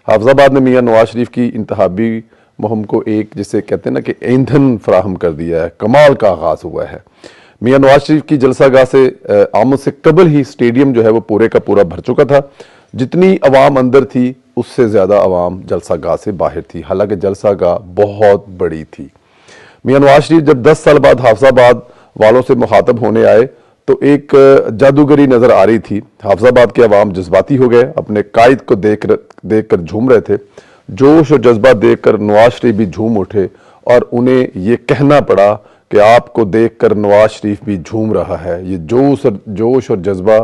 حافظ آباد نے میاں نواز شریف کی انتخابی مہم کو ایک جسے کہتے ہیں نا کہ ایندھن فراہم کر دیا ہے، کمال کا آغاز ہوا ہے۔ میاں نواز شریف کی جلسہ گاہ سے آمد سے قبل ہی سٹیڈیم جو ہے وہ پورے کا پورا بھر چکا تھا۔ جتنی عوام اندر تھی اس سے زیادہ عوام جلسہ گاہ سے باہر تھی، حالانکہ جلسہ گاہ بہت بڑی تھی۔ میاں نواز شریف جب 10 سال بعد حافظ آباد والوں سے مخاطب ہونے آئے تو ایک جادوگری نظر آ رہی تھی۔ حافظ آباد کے عوام جذباتی ہو گئے، اپنے قائد کو دیکھ کر جھوم رہے تھے۔ جوش اور جذبہ دیکھ کر نواز شریف بھی جھوم اٹھے اور انہیں یہ کہنا پڑا کہ آپ کو دیکھ کر نواز شریف بھی جھوم رہا ہے۔ یہ جوش اور جذبہ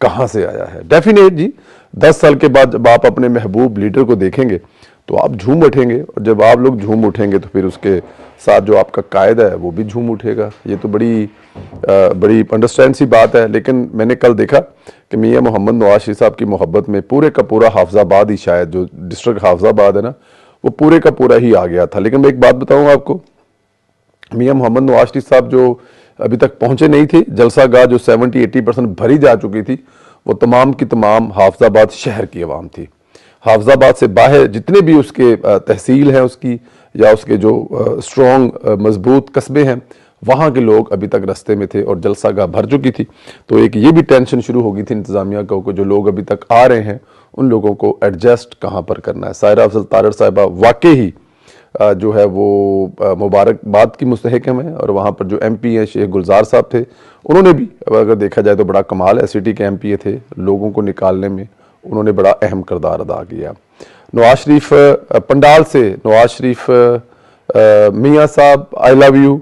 کہاں سے آیا ہے؟ ڈیفینیٹ جی، 10 سال کے بعد جب آپ اپنے محبوب لیڈر کو دیکھیں گے تو آپ جھوم اٹھیں گے، اور جب آپ لوگ جھوم اٹھیں گے تو پھر اس کے ساتھ جو آپ کا قائد ہے وہ بھی جھوم اٹھے گا۔ یہ تو بڑی انڈرسٹینڈ سی بات ہے۔ لیکن میں نے کل دیکھا کہ میاں محمد نواز شریف صاحب کی محبت میں پورے کا پورا حافظ آباد ہی، شاید جو ڈسٹرکٹ حافظ آباد ہے نا، وہ پورے کا پورا ہی آ گیا تھا۔ لیکن میں ایک بات بتاؤں آپ کو، میاں محمد نواز شریف صاحب جو ابھی تک پہنچے نہیں تھے، جلسہ گاہ جو 70-80% بھری جا چکی تھی، وہ تمام کی تمام حافظ آباد شہر کی عوام تھی۔ حافظ آباد سے باہر جتنے بھی اس کے تحصیل ہیں اس کی، یا اس کے جو اسٹرانگ مضبوط قصبے ہیں، وہاں کے لوگ ابھی تک رستے میں تھے اور جلسہ گاہ بھر چکی تھی۔ تو ایک یہ بھی ٹینشن شروع ہو گئی تھی انتظامیہ کو کہ جو لوگ ابھی تک آ رہے ہیں ان لوگوں کو ایڈجسٹ کہاں پر کرنا ہے۔ سائرہ افضل تارڑ صاحبہ واقعی جو ہے وہ مبارکباد کی مستحق ہیں، اور وہاں پر جو ایم پی ہیں شیخ گلزار صاحب تھے، انہوں نے بھی اگر دیکھا جائے تو بڑا کمال ہے، سٹی کے ایم پی تھے، لوگوں کو نکالنے میں انہوں نے بڑا اہم کردار ادا کیا۔ نواز شریف پنڈال سے نواز شریف میاں صاحب آئی لو یو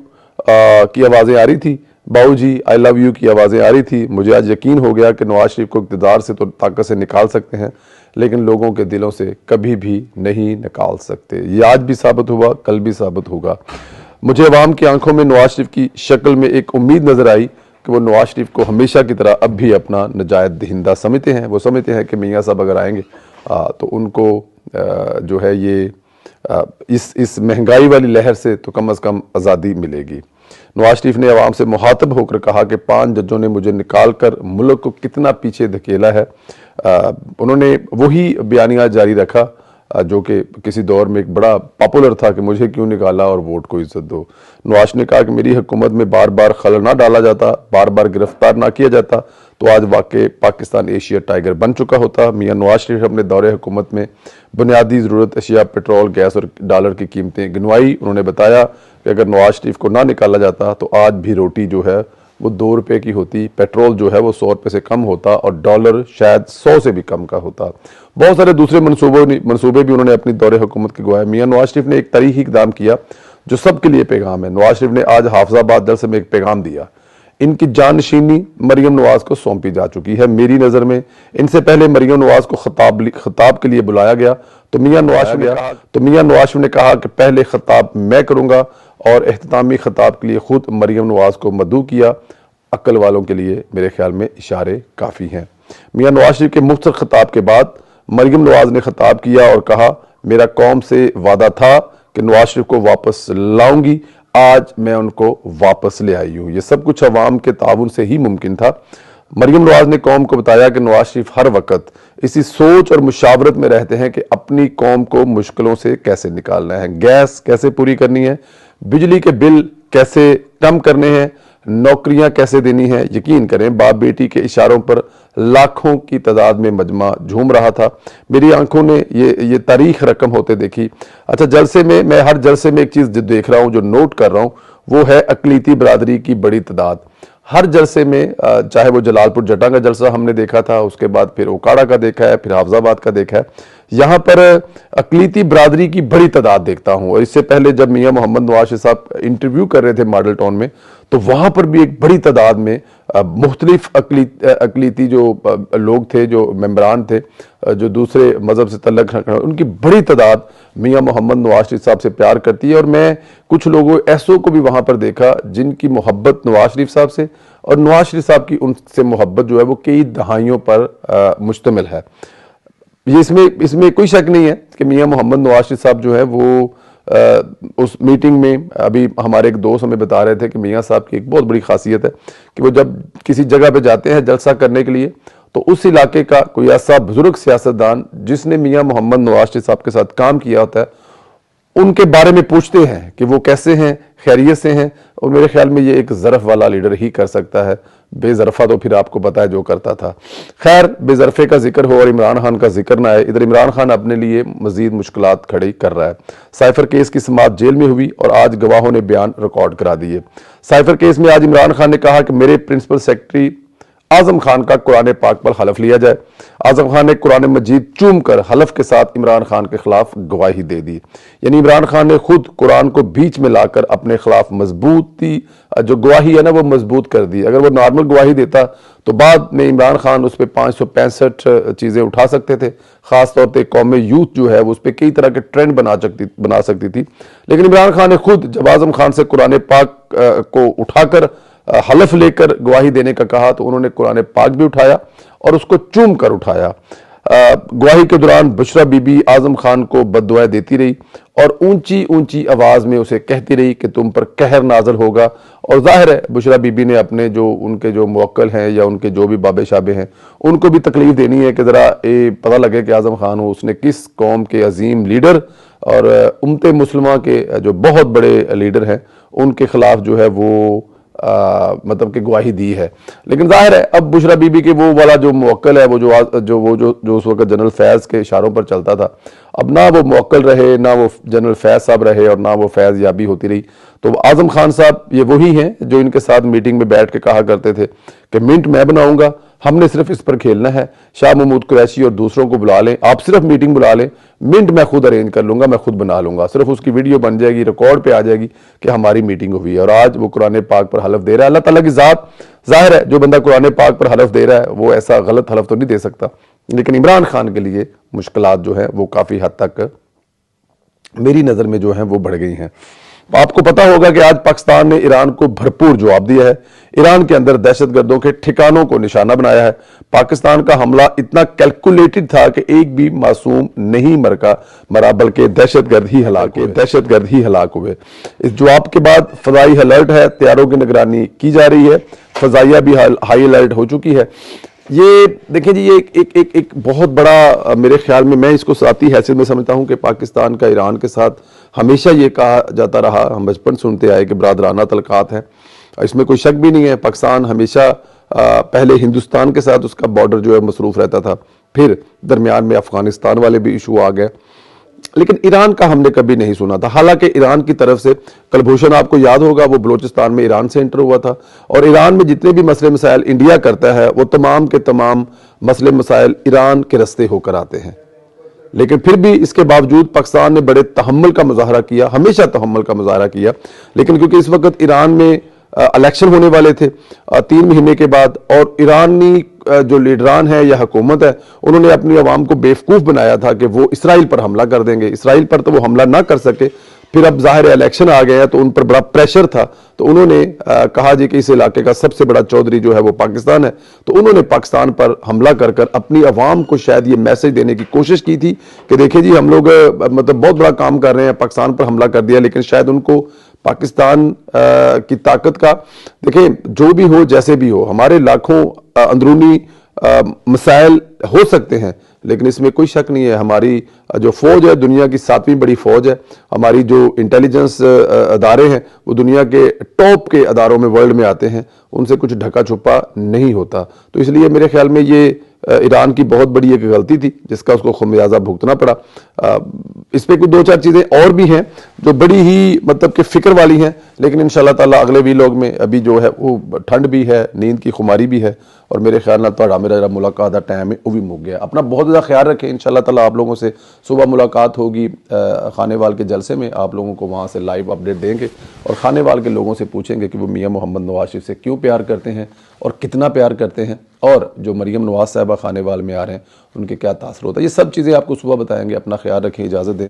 کی آوازیں آ رہی تھی، باؤ جی آئی لو یو کی آوازیں آ رہی تھی۔ مجھے آج یقین ہو گیا کہ نواز شریف کو اقتدار سے تو طاقت سے نکال سکتے ہیں، لیکن لوگوں کے دلوں سے کبھی بھی نہیں نکال سکتے۔ یہ آج بھی ثابت ہوا، کل بھی ثابت ہوگا۔ مجھے عوام کی آنکھوں میں نواز شریف کی شکل میں ایک امید نظر آئی کہ وہ نواز شریف کو ہمیشہ کی طرح اب بھی اپنا نجات دہندہ سمجھتے ہیں۔ وہ سمجھتے ہیں کہ میاں صاحب اگر آئیں گے تو ان کو جو ہے یہ اس مہنگائی والی لہر سے تو کم از کم آزادی ملے گی۔ نواز شریف نے عوام سے مخاطب ہو کر کہا کہ 5 ججوں نے مجھے نکال کر ملک کو کتنا پیچھے دھکیلا ہے۔ انہوں نے وہی بیانیہ جاری رکھا جو کہ کسی دور میں ایک بڑا پاپولر تھا کہ مجھے کیوں نکالا اور ووٹ کو عزت دو۔ نواز نے کہا کہ میری حکومت میں بار بار خلل نہ ڈالا جاتا، بار بار گرفتار نہ کیا جاتا تو آج واقع پاکستان ایشیا ٹائیگر بن چکا ہوتا۔ میاں نواز شریف اپنے دور حکومت میں بنیادی ضرورت اشیاء پیٹرول، گیس اور ڈالر کی قیمتیں گنوائی۔ انہوں نے بتایا کہ اگر نواز شریف کو نہ نکالا جاتا تو آج بھی روٹی جو ہے وہ 2 روپے کی ہوتی، پیٹرول جو ہے وہ 100 روپے سے کم ہوتا، اور ڈالر شاید 100 سے بھی کم کا ہوتا۔ بہت سارے دوسرے منصوبے بھی انہوں نے اپنی دور حکومت کے گوائے۔ میاں نواز شریف نے ایک تاریخی اقدام کیا جو سب کے لیے پیغام ہے۔ نواز شریف نے آج حافظ آباد جلسے میں ایک پیغام دیا۔ ان کی جانشینی مریم نواز کو سونپی جا چکی ہے۔ میری نظر میں ان سے پہلے مریم نواز کو خطاب کے لیے بلایا گیا تو میاں نواز نے کہا کہ پہلے خطاب میں کروں گا، اور اختتامی خطاب کے لیے خود مریم نواز کو مدعو کیا۔ عقل والوں کے لیے میرے خیال میں اشارے کافی ہیں۔ میاں نواز شریف کے مختصر خطاب کے بعد مریم نواز نے خطاب کیا اور کہا، میرا قوم سے وعدہ تھا کہ نواز شریف کو واپس لاؤں گی، آج میں ان کو واپس لے آئی ہوں۔ یہ سب کچھ عوام کے تعاون سے ہی ممکن تھا۔ مریم نواز نے قوم کو بتایا کہ نواز شریف ہر وقت اسی سوچ اور مشاورت میں رہتے ہیں کہ اپنی قوم کو مشکلوں سے کیسے نکالنا ہے، گیس کیسے پوری کرنی ہے، بجلی کے بل کیسے کم کرنے ہیں، نوکریاں کیسے دینی ہیں۔ یقین کریں باپ بیٹی کے اشاروں پر لاکھوں کی تعداد میں مجمع جھوم رہا تھا۔ میری آنکھوں نے یہ تاریخ رقم ہوتے دیکھی۔ اچھا، جلسے میں ہر جلسے میں ایک چیز دیکھ رہا ہوں، جو نوٹ کر رہا ہوں، وہ ہے اقلیتی برادری کی بڑی تعداد۔ ہر جلسے میں چاہے وہ جلال پور جٹاں کا جلسہ ہم نے دیکھا تھا، اس کے بعد پھر اوکاڑا کا دیکھا ہے، پھر حافظ آباد کا دیکھا ہے، یہاں پر اقلیتی برادری کی بڑی تعداد دیکھتا ہوں۔ اور اس سے پہلے جب میاں محمد نواز شریف صاحب انٹرویو کر رہے تھے ماڈل ٹاؤن میں، تو وہاں پر بھی ایک بڑی تعداد میں مختلف اقلیتی جو لوگ تھے، جو ممبران تھے، جو دوسرے مذہب سے تعلق رکھنے، ان کی بڑی تعداد میاں محمد نواز شریف صاحب سے پیار کرتی ہے۔ اور میں کچھ لوگوں ایسوں کو بھی وہاں پر دیکھا جن کی محبت نواز شریف صاحب سے اور نواز شریف صاحب کی ان سے محبت جو ہے وہ کئی دہائیوں پر مشتمل ہے۔ اس میں کوئی شک نہیں ہے کہ میاں محمد نواز شریف صاحب جو ہے وہ اس میٹنگ میں، ابھی ہمارے ایک دوست ہمیں بتا رہے تھے کہ میاں صاحب کی ایک بہت بڑی خاصیت ہے کہ وہ جب کسی جگہ پہ جاتے ہیں جلسہ کرنے کے لیے تو اس علاقے کا کوئی ایسا بزرگ سیاستدان جس نے میاں محمد نواز شریف صاحب کے ساتھ کام کیا ہوتا ہے ان کے بارے میں پوچھتے ہیں کہ وہ کیسے ہیں، خیریت سے ہیں، اور میرے خیال میں یہ ایک ظرف والا لیڈر ہی کر سکتا ہے، بے ظرفہ تو پھر آپ کو پتا ہے جو کرتا تھا۔ خیر، بے ظرفے کا ذکر ہو اور عمران خان کا ذکر نہ آئے، ادھر عمران خان اپنے لیے مزید مشکلات کھڑی کر رہا ہے۔ سائفر کیس کی سماعت جیل میں ہوئی اور آج گواہوں نے بیان ریکارڈ کرا دیے۔ سائفر کیس میں آج عمران خان نے کہا کہ میرے پرنسپل سیکرٹری اعظم خان کا قرآن پاک پر حلف لیا جائے۔ اعظم خان نے قرآن مجید چوم کر حلف کے ساتھ عمران خان کے خلاف گواہی دے دی، یعنی عمران خان نے خود قرآن کو بیچ میں لا کر اپنے خلاف مضبوطی جو گواہی ہے نا وہ مضبوط کر دی۔ اگر وہ نارمل گواہی دیتا تو بعد میں عمران خان اس پہ 565 چیزیں اٹھا سکتے تھے، خاص طور پہ قوم یوتھ جو ہے وہ اس پہ کئی طرح کے ٹرینڈ بنا سکتی تھی، لیکن عمران خان نے خود جب اعظم خان سے قرآن پاک کو اٹھا کر حلف لے کر گواہی دینے کا کہا تو انہوں نے قرآن پاک بھی اٹھایا اور اس کو چوم کر اٹھایا۔ گواہی کے دوران بشرا بی بی اعظم خان کو بد دعائیں دیتی رہی اور اونچی اونچی آواز میں اسے کہتی رہی کہ تم پر قہر نازل ہوگا، اور ظاہر ہے بشرا بی بی نے اپنے ان کے جو موکل ہیں یا ان کے جو بھی بابے شابے ہیں ان کو بھی تکلیف دینی ہے کہ ذرا پتہ لگے کہ اعظم خان ہو اس نے کس قوم کے عظیم لیڈر اور امت مسلمہ کے جو بہت بڑے لیڈر ہیں ان کے خلاف جو ہے وہ مطلب کہ گواہی دی ہے۔ لیکن ظاہر ہے اب بشرا بی بی کے وہ والا جو موکل ہے وہ جو اس وقت جنرل فیض کے اشاروں پر چلتا تھا، اب نہ وہ موکل رہے، نہ وہ جنرل فیض صاحب رہے اور نہ وہ فیض یابی ہوتی رہی، تو اعظم خان صاحب یہ وہی ہیں جو ان کے ساتھ میٹنگ میں بیٹھ کے کہا کرتے تھے کہ منٹ میں بناؤں گا، ہم نے صرف اس پر کھیلنا ہے، شاہ محمود قریشی اور دوسروں کو بلا لیں، آپ صرف میٹنگ بلا لیں، منٹ میں خود ارینج کر لوں گا، میں خود بنا لوں گا، صرف اس کی ویڈیو بن جائے گی، ریکارڈ پہ آ جائے گی کہ ہماری میٹنگ ہوئی ہے۔ اور آج وہ قرآن پاک پر حلف دے رہا ہے۔ اللہ تعالیٰ کی ذات، ظاہر ہے جو بندہ قرآن پاک پر حلف دے رہا ہے وہ ایسا غلط حلف تو نہیں دے سکتا، لیکن عمران خان کے لیے مشکلات جو ہیں وہ کافی حد تک میری نظر میں جو ہیں وہ بڑھ گئی ہیں۔ آپ کو پتا ہوگا کہ آج پاکستان نے ایران کو بھرپور جواب دیا ہے، ایران کے اندر دہشت گردوں کے ٹھکانوں کو نشانہ بنایا ہے۔ پاکستان کا حملہ اتنا کیلکولیٹڈ تھا کہ ایک بھی معصوم نہیں مرا بلکہ دہشت گرد ہی ہلاک ہوئے۔ اس جواب کے بعد فضائی الرٹ ہے، طیاروں کی نگرانی کی جا رہی ہے، فضائیہ بھی ہائی الرٹ ہو چکی ہے۔ یہ دیکھیں جی یہ ایک بہت بڑا میرے خیال میں اس کو ذاتی حیثیت میں سمجھتا ہوں کہ پاکستان کا ایران کے ساتھ ہمیشہ یہ کہا جاتا رہا، ہم بچپن سنتے آئے کہ برادرانہ تعلقات ہیں، اس میں کوئی شک بھی نہیں ہے۔ پاکستان ہمیشہ پہلے ہندوستان کے ساتھ اس کا بارڈر جو ہے مصروف رہتا تھا، پھر درمیان میں افغانستان والے بھی ایشو آ گئے، لیکن ایران کا ہم نے کبھی نہیں سنا تھا۔ حالانکہ ایران کی طرف سے کلبھوشن آپ کو یاد ہوگا وہ بلوچستان میں ایران سے انٹر ہوا تھا، اور ایران میں جتنے بھی مسئلے مسائل انڈیا کرتا ہے وہ تمام کے تمام مسئلے مسائل ایران کے رستے ہو کر آتے ہیں۔ لیکن پھر بھی اس کے باوجود پاکستان نے بڑے تحمل کا مظاہرہ کیا، ہمیشہ تحمل کا مظاہرہ کیا، لیکن کیونکہ اس وقت ایران میں الیکشن ہونے والے تھے 3 مہینے کے بعد، اور ایرانی جو لیڈران ہیں یا حکومت ہے انہوں نے اپنی عوام کو بیوقوف بنایا تھا کہ وہ اسرائیل پر حملہ کر دیں گے، اسرائیل پر تو وہ حملہ نہ کر سکے، پھر اب ظاہر الیکشن آ گیا تو ان پر بڑا پریشر تھا، تو انہوں نے کہا جی کہ اس علاقے کا سب سے بڑا چودھری جو ہے وہ پاکستان ہے، تو انہوں نے پاکستان پر حملہ کر اپنی عوام کو شاید یہ میسج دینے کی کوشش کی تھی کہ دیکھیں جی ہم لوگ مطلب بہت بڑا کام کر رہے ہیں، پاکستان پر حملہ کر دیا، لیکن شاید ان کو پاکستان کی طاقت کا، دیکھیں جو بھی ہو جیسے بھی ہو، ہمارے لاکھوں اندرونی مسائل ہو سکتے ہیں، لیکن اس میں کوئی شک نہیں ہے ہماری جو فوج ہے دنیا کی 7ویں بڑی فوج ہے، ہماری جو انٹیلیجنس ادارے ہیں وہ دنیا کے ٹاپ کے اداروں میں ورلڈ میں آتے ہیں، ان سے کچھ ڈھکا چھپا نہیں ہوتا، تو اس لیے میرے خیال میں یہ ایران کی بہت بڑی ایک غلطی تھی جس کا اس کو خمیازہ بھگتنا پڑا۔ اس پہ کچھ 2-4 چیزیں اور بھی ہیں جو بڑی ہی مطلب کہ فکر والی ہیں، لیکن انشاءاللہ تعالیٰ اگلے ویلاگ میں ابھی جو ہے وہ ٹھنڈ بھی ہے، نیند کی خماری بھی ہے، اور میرے خیال میں تھوڑا میرا ملاقات کا ٹائم ہے وہ بھی مک گیا۔ اپنا بہت زیادہ خیال رکھیں، انشاءاللہ تعالیٰ آپ لوگوں سے صبح ملاقات ہوگی خانے وال کے جلسے میں، آپ لوگوں کو وہاں سے لائیو اپڈیٹ دیں گے اور خانے وال کے لوگوں سے پوچھیں گے کہ وہ میاں محمد نواز شریف سے کیوں پیار کرتے ہیں اور کتنا پیار کرتے ہیں، اور جو مریم نواز صاحبہ خانے وال میں آ رہے ہیں ان کے کیا تاثر ہوتا ہے، یہ سب چیزیں آپ کو صبح بتائیں گے۔ اپنا خیال رکھیں، اجازت دیں۔